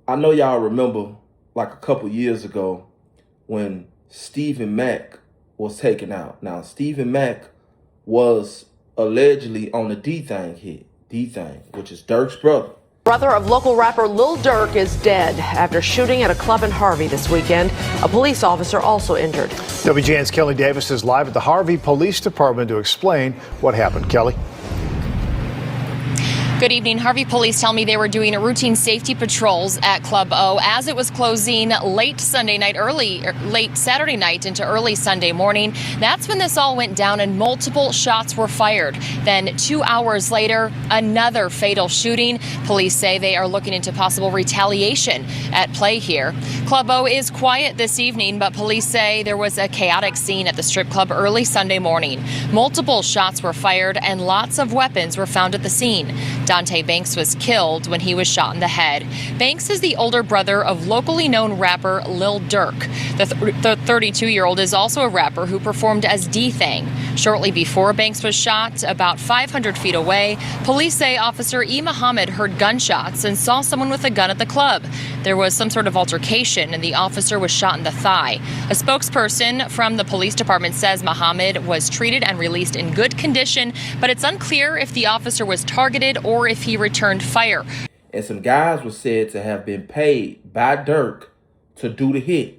I know y'all remember like a couple years ago when Stephen Mack was taken out. Now, Stephen Mack was allegedly on the D-Thing hit. D-Thing, which is Durk's brother. Brother of local rapper Lil Durk is dead after shooting at a club in Harvey this weekend. A police officer also injured. WGN's Kelly Davis is live at the Harvey Police Department to explain what happened. Kelly? Good evening. Harvey police tell me they were doing routine safety patrols at Club O as it was closing late Saturday night into early Sunday morning. That's when this all went down and multiple shots were fired. Then 2 hours later, another fatal shooting. Police say they are looking into possible retaliation at play here. Club O is quiet this evening, but police say there was a chaotic scene at the strip club early Sunday morning. Multiple shots were fired and lots of weapons were found at the scene. Dante Banks was killed when he was shot in the head. Banks is the older brother of locally known rapper Lil Durk. The 32-year-old is also a rapper who performed as D-Thing. Shortly before Banks was shot, about 500 feet away, police say Officer E. Muhammad heard gunshots and saw someone with a gun at the club. There was some sort of altercation and the officer was shot in the thigh. A spokesperson from the police department says Muhammad was treated and released in good condition, but it's unclear if the officer was targeted or if he returned fire. And some guys were said to have been paid by Durk to do the hit.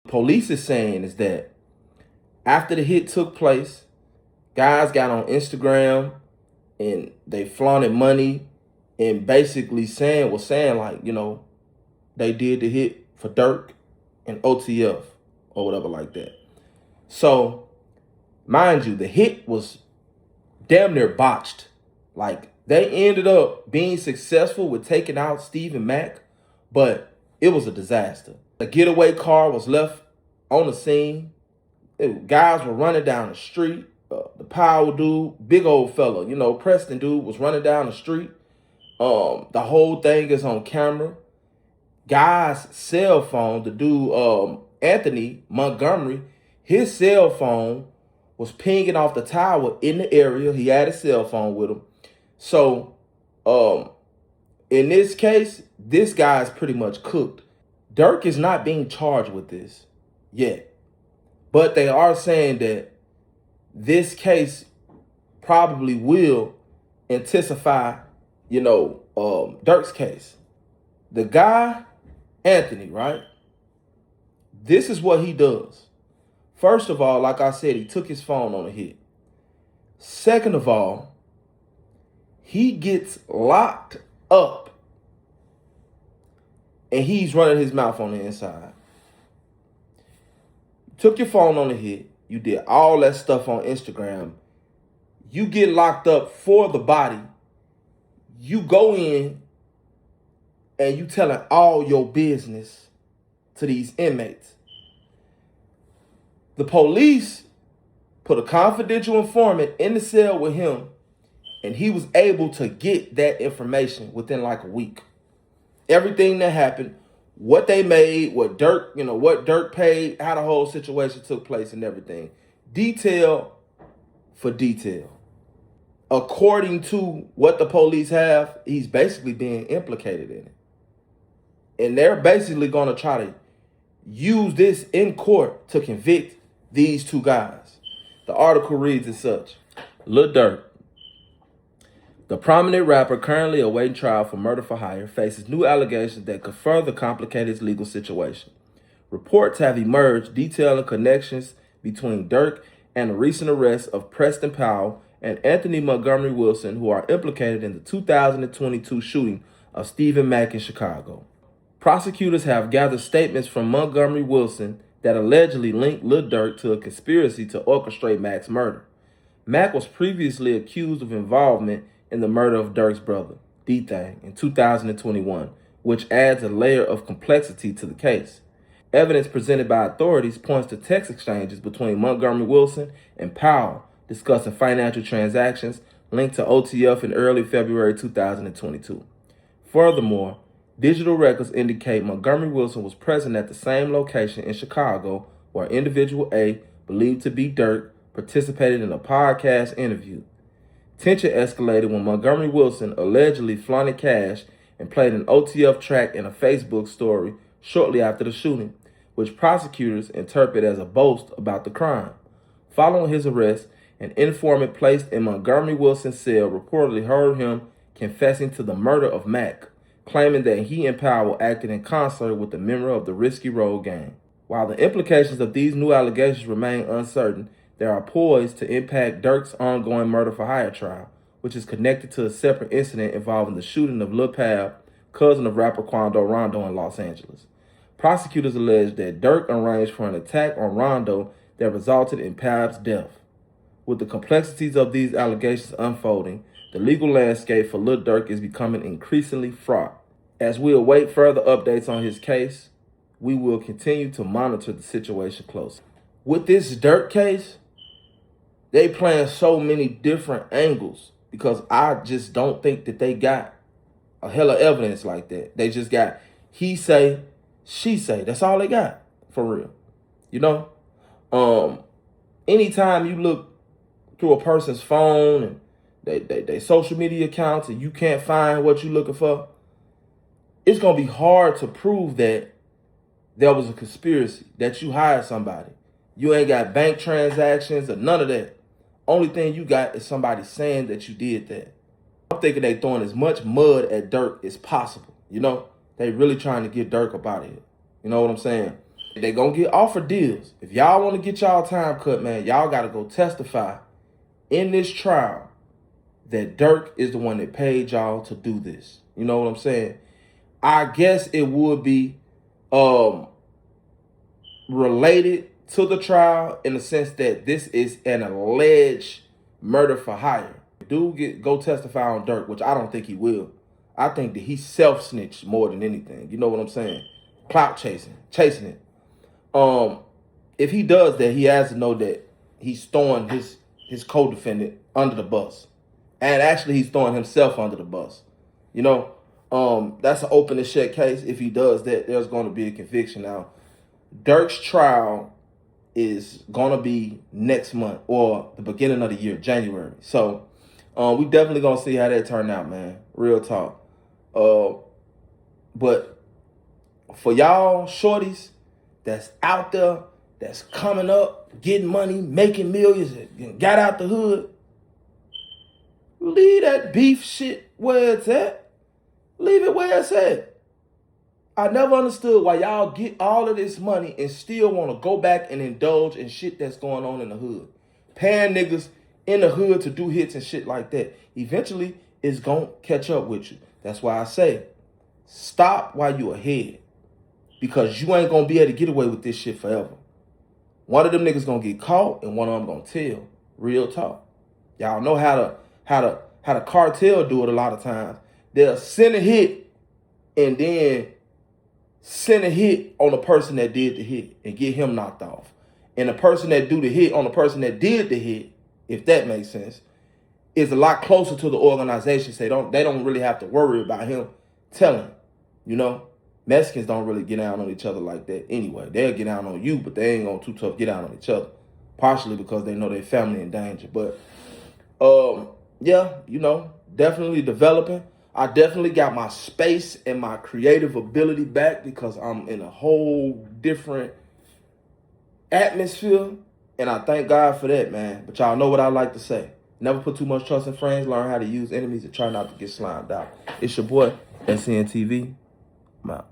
Police is saying is that after the hit took place, guys got on Instagram and they flaunted money and basically was saying like, they did the hit for Durk and OTF or whatever like that. So, mind you, the hit was damn near botched. Like, they ended up being successful with taking out Stephen Mack, but it was a disaster. A getaway car was left on the scene. Guys were running down the street. The power dude, big old fella, Preston dude was running down the street. The whole thing is on camera. Guy's cell phone, the dude, Anthony Montgomery, his cell phone was pinging off the tower in the area. He had his cell phone with him. So, in this case, this guy's pretty much cooked. Durk is not being charged with this yet. But they are saying that this case probably will intensify, Durk's case. The guy, Anthony, right? This is what he does. First of all, like I said, he took his phone on a hit. Second of all, he gets locked up and he's running his mouth on the inside. Took your phone on a hit. You did all that stuff on Instagram. You get locked up for the body. You go in and you telling all your business to these inmates. The police put a confidential informant in the cell with him, and he was able to get that information within like a week. Everything that happened, what they made, what Durk paid, how the whole situation took place and everything. Detail for detail. According to what the police have, he's basically being implicated in it. And they're basically going to try to use this in court to convict these two guys. The article reads as such. Lil Durk, the prominent rapper currently awaiting trial for murder for hire, faces new allegations that could further complicate his legal situation. Reports have emerged detailing connections between Durk and the recent arrest of Preston Powell and Anthony Montgomery Wilson, who are implicated in the 2022 shooting of Stephen Mack in Chicago. Prosecutors have gathered statements from Montgomery Wilson that allegedly linked Lil Durk to a conspiracy to orchestrate Mack's murder. Mack was previously accused of involvement in the murder of Durk's brother, D-Thing, in 2021, which adds a layer of complexity to the case. Evidence presented by authorities points to text exchanges between Montgomery Wilson and Powell discussing financial transactions, linked to OTF in early February 2022. Furthermore, digital records indicate Montgomery Wilson was present at the same location in Chicago where individual A, believed to be Durk, participated in a podcast interview. Tension escalated when Montgomery Wilson allegedly flaunted cash and played an OTF track in a Facebook story shortly after the shooting, which prosecutors interpret as a boast about the crime. Following his arrest, an informant placed in Montgomery Wilson's cell reportedly heard him confessing to the murder of Mac, claiming that he and Powell acted in concert with a member of the Risky Road gang. While the implications of these new allegations remain uncertain, they are poised to impact Durk's ongoing murder-for-hire trial, which is connected to a separate incident involving the shooting of Lil Pab, cousin of rapper Quando Rondo in Los Angeles. Prosecutors allege that Durk arranged for an attack on Rondo that resulted in Pab's death. With the complexities of these allegations unfolding, the legal landscape for Lil Durk is becoming increasingly fraught. As we await further updates on his case, we will continue to monitor the situation closely. With this Durk case, they playing so many different angles because I just don't think that they got a hell of evidence like that. They just got he say, she say. That's all they got, for real. You know? Anytime you look through a person's phone and they social media accounts and you can't find what you're looking for, it's going to be hard to prove that there was a conspiracy, that you hired somebody. You ain't got bank transactions or none of that. Only thing you got is somebody saying that you did that. I'm thinking they throwing as much mud at Durk as possible. You know, they really trying to get Durk up out of here. You know what I'm saying? They gonna get offered deals. If y'all want to get y'all time cut, man, y'all got to go testify in this trial that Durk is the one that paid y'all to do this. You know what I'm saying? I guess it would be related to the trial in the sense that this is an alleged murder for hire. Dude go testify on Durk, which I don't think he will. I think that he self-snitched more than anything. You know what I'm saying? Clout chasing it. If he does that, he has to know that he's throwing his co-defendant under the bus. And actually, he's throwing himself under the bus. You know, that's an open and shut case. If he does that, there's going to be a conviction. Now, Durk's trial is going to be next month or the beginning of the year, January. So we definitely going to see how that turn out, man. Real talk. But for y'all shorties that's out there, that's coming up, getting money, making millions, and got out the hood, leave that beef shit where it's at. Leave it where it's at. I never understood why y'all get all of this money and still want to go back and indulge in shit that's going on in the hood. Paying niggas in the hood to do hits and shit like that. Eventually, it's going to catch up with you. That's why I say, stop while you ahead. Because you ain't going to be able to get away with this shit forever. One of them niggas going to get caught and one of them going to tell. Real talk. Y'all know how the cartel do it a lot of times. They'll send a hit and then send a hit on the person that did the hit and get him knocked off. And the person that do the hit on the person that did the hit, if that makes sense, is a lot closer to the organization. So they don't really have to worry about him telling. You know, Mexicans don't really get down on each other like that anyway. They'll get down on you, but they ain't gonna too tough get down on each other. Partially because they know their family in danger. But yeah, you know, definitely developing. I definitely got my space and my creative ability back because I'm in a whole different atmosphere. And I thank God for that, man. But y'all know what I like to say. Never put too much trust in friends. Learn how to use enemies and try not to get slimed out. It's your boy, SNTV. I'm out.